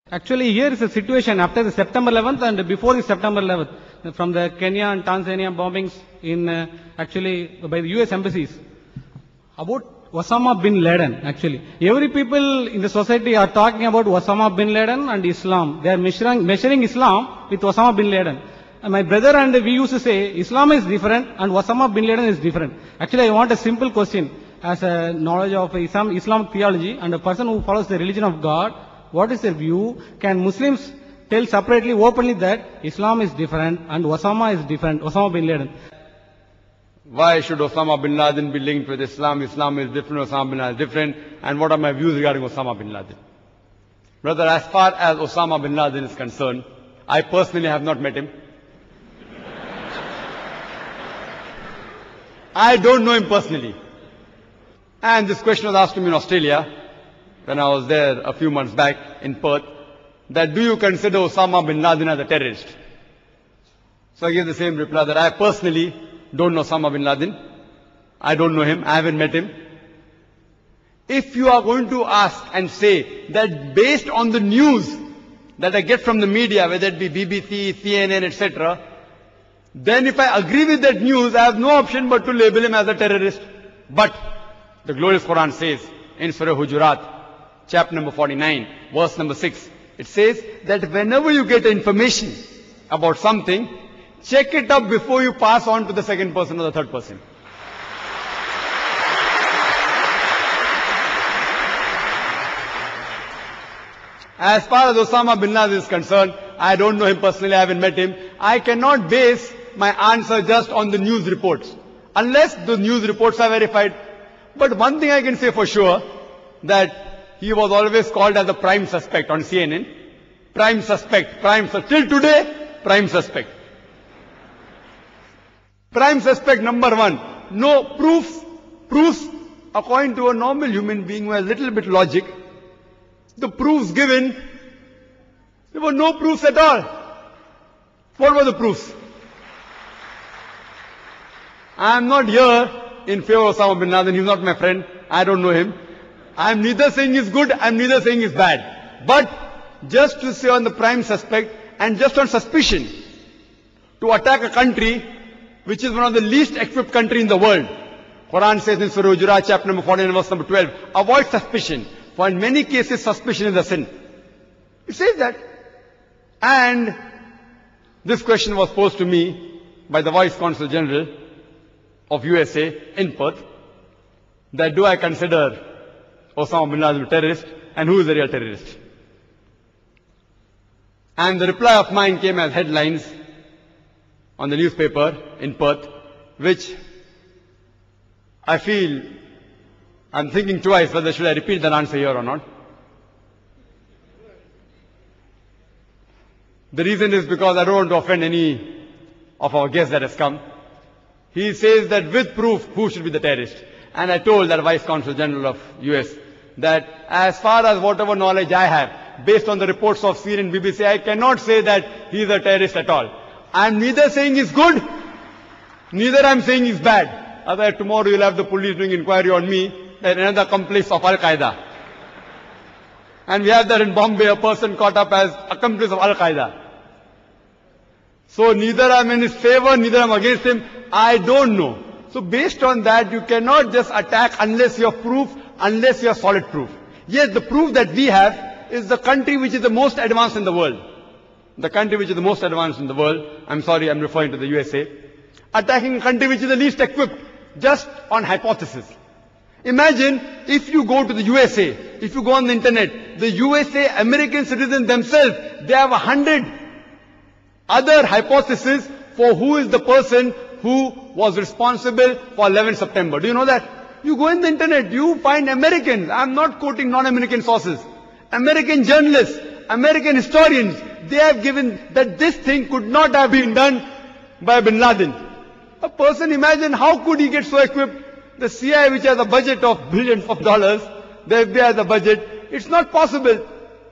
Actually, here is a situation after the September 11th and before the September 11th, from the Kenya and Tanzania bombings in actually by the US embassies. About Osama bin Laden, actually. Every people in the society are talking about Osama bin Laden and Islam. They are measuring Islam with Osama bin Laden. And my brother and we used to say Islam is different and Osama bin Laden is different. Actually, I want a simple question. As a knowledge of Islamic theology and a person who follows the religion of God, what is their view? Can Muslims tell separately, openly that Islam is different and Osama is different, Osama bin Laden? Why should Osama bin Laden be linked with Islam? Islam is different, Osama bin Laden is different. And what are my views regarding Osama bin Laden? Brother, as far as Osama bin Laden is concerned, I personally have not met him. I don't know him personally. And this question was asked to me in Australia, when I was there a few months back in Perth, that do you consider Osama bin Laden as a terrorist? So I gave the same reply that I personally don't know Osama bin Laden. I don't know him. I haven't met him. If you are going to ask and say that based on the news that I get from the media, whether it be BBC, CNN, etc., then if I agree with that news, I have no option but to label him as a terrorist. But the glorious Quran says in Surah Hujurat, chapter number 49, verse number 6, it says that whenever you get information about something, check it up before you pass on to the second person or the third person. As far as Osama bin Laden is concerned, I don't know him personally, I haven't met him. I cannot base my answer just on the news reports, unless the news reports are verified. But one thing I can say for sure, that he was always called as a prime suspect on CNN. Prime suspect, till today, prime suspect. Prime suspect number one. No proofs, according to a normal human being who has a little bit logic, the proofs given, there were no proofs at all. What were the proofs? I am not here in favor of Osama bin Laden. He's not my friend. I don't know him. I am neither saying he's good, I am neither saying he's bad. But just to say on the prime suspect and just on suspicion to attack a country which is one of the least equipped country in the world. Quran says in Surah Hujurat, chapter number 14, verse number 12, avoid suspicion, for in many cases suspicion is a sin. It says that. And this question was posed to me by the Vice Consul General of USA in Perth, that do I consider Osama bin Laden a terrorist, and who is the real terrorist? And the reply of mine came as headlines on the newspaper in Perth, which I feel I'm thinking twice whether should I repeat that answer here or not. The reason is because I don't want to offend any of our guests that has come. He says that with proof, who should be the terrorist? And I told that Vice Consul General of US that as far as whatever knowledge I have, based on the reports of CNN and BBC, I cannot say that he is a terrorist at all. I am neither saying he's good, neither I am saying he's bad. Otherwise tomorrow you'll have the police doing inquiry on me that another accomplice of Al-Qaeda. And we have that in Bombay, a person caught up as accomplice of Al-Qaeda. So neither I am in his favor, neither I am against him. I don't know. So based on that, you cannot just attack unless you have proof, unless you have solid proof. Yes, the proof that we have is the country which is the most advanced in the world. The country which is the most advanced in the world, I'm sorry, I'm referring to the USA, attacking a country which is the least equipped, just on hypothesis. Imagine if you go to the USA, if you go on the internet, the USA, American citizens themselves, they have 100 other hypotheses for who is the person who was responsible for 11 September. Do you know that? You go in the internet, you find Americans, I'm not quoting non-American sources, American journalists, American historians, they have given that this thing could not have been done by bin Laden. A person, imagine how could he get so equipped? The CIA, which has a budget of billions of dollars, the FBI has a budget, it's not possible.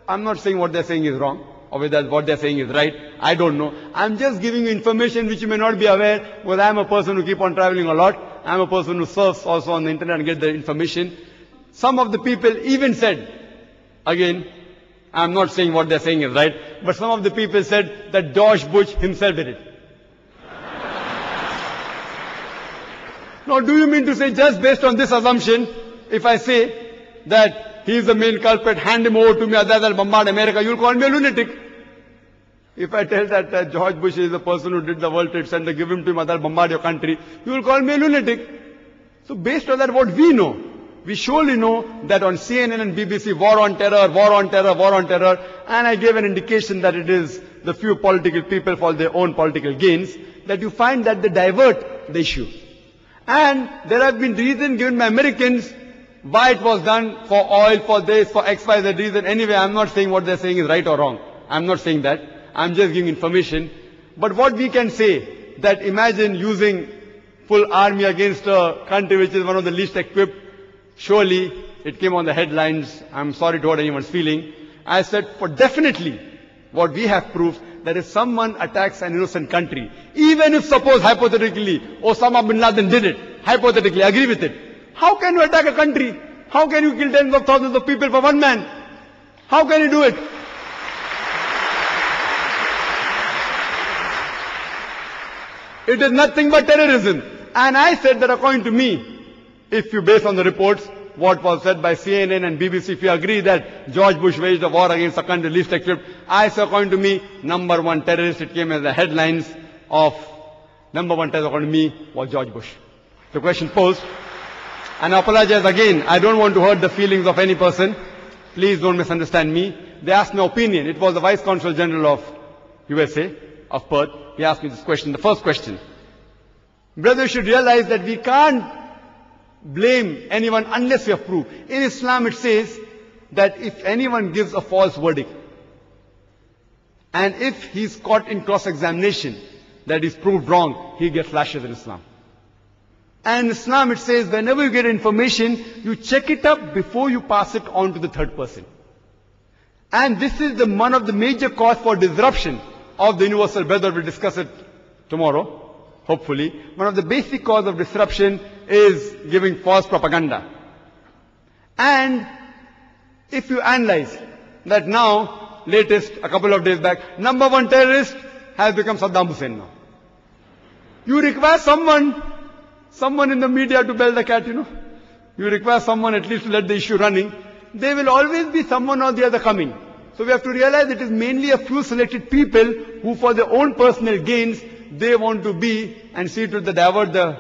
I'm not saying what they're saying is wrong, or whether what they're saying is right, I don't know. I'm just giving you information which you may not be aware, because I'm a person who keep on traveling a lot. I'm a person who surfs also on the internet and get the information. Some of the people even said, again, I'm not saying what they're saying is right, but some of the people said that George Bush himself did it. Now, do you mean to say just based on this assumption, if I say that he is the main culprit, hand him over to me, otherwise I'll bombard America, you'll call me a lunatic? If I tell that George Bush is the person who did the World Trade Center, give him to him, otherwise bombard your country, you will call me a lunatic. So based on that, what we know, we surely know that on CNN and BBC, war on terror, war on terror, war on terror, and I gave an indication that it is the few political people for their own political gains, that you find that they divert the issue. And there have been reasons given by Americans why it was done, for oil, for this, for X, Y, Z reason. Anyway, I'm not saying what they're saying is right or wrong. I'm not saying that. I'm just giving information. But what we can say, that imagine using full army against a country which is one of the least equipped. Surely, it came on the headlines. I'm sorry to hurt anyone's feeling. I said, for definitely, what we have proved, that if someone attacks an innocent country, even if suppose hypothetically Osama bin Laden did it, hypothetically, agree with it, how can you attack a country? How can you kill tens of thousands of people for one man? How can you do it? It is nothing but terrorism. And I said that according to me, if you base on the reports, what was said by CNN and BBC, if you agree that George Bush waged a war against a country least equipped, I say according to me, number one terrorist, it came as the headlines of number one terrorist according to me was George Bush. The question posed, and I apologize again, I don't want to hurt the feelings of any person. Please don't misunderstand me. They asked my opinion. It was the Vice Consul General of USA, of Perth. He asked me this question, the first question. Brother, you should realize that we can't blame anyone unless we have proof. In Islam it says that if anyone gives a false verdict, and if he's caught in cross-examination, that is proved wrong, he gets lashes in Islam. And in Islam it says whenever you get information, you check it up before you pass it on to the third person. And this is one of the major cause for disruption of the universal brotherhood. We'll discuss it tomorrow, hopefully. One of the basic cause of disruption is giving false propaganda. And if you analyze that now, latest, a couple of days back, number one terrorist has become Saddam Hussein now. You require someone in the media to bell the cat, You require someone at least to let the issue running. There will always be someone or the other coming. So we have to realize it is mainly a few selected people who for their own personal gains, they want to be and see to the divert the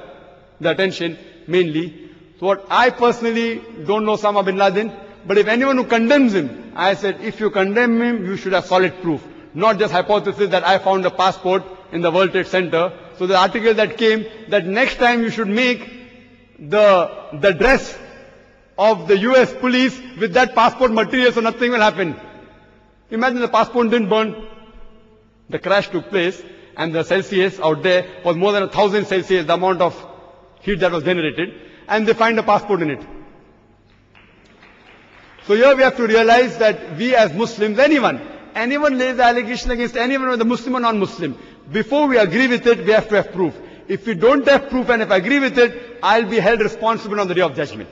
attention mainly. So what I personally don't know Osama bin Laden, but if anyone who condemns him, I said if you condemn him, you should have solid proof. Not just hypothesis that I found a passport in the World Trade Center. So the article that came, that next time you should make the dress of the US police with that passport material so nothing will happen. Imagine the passport didn't burn. The crash took place and the Celsius out there was more than 1,000 Celsius, the amount of heat that was generated, and they find a passport in it. So here we have to realize that we as Muslims, anyone lays the allegation against anyone, whether Muslim or non-Muslim, before we agree with it, we have to have proof. If we don't have proof and if I agree with it, I'll be held responsible on the day of judgment.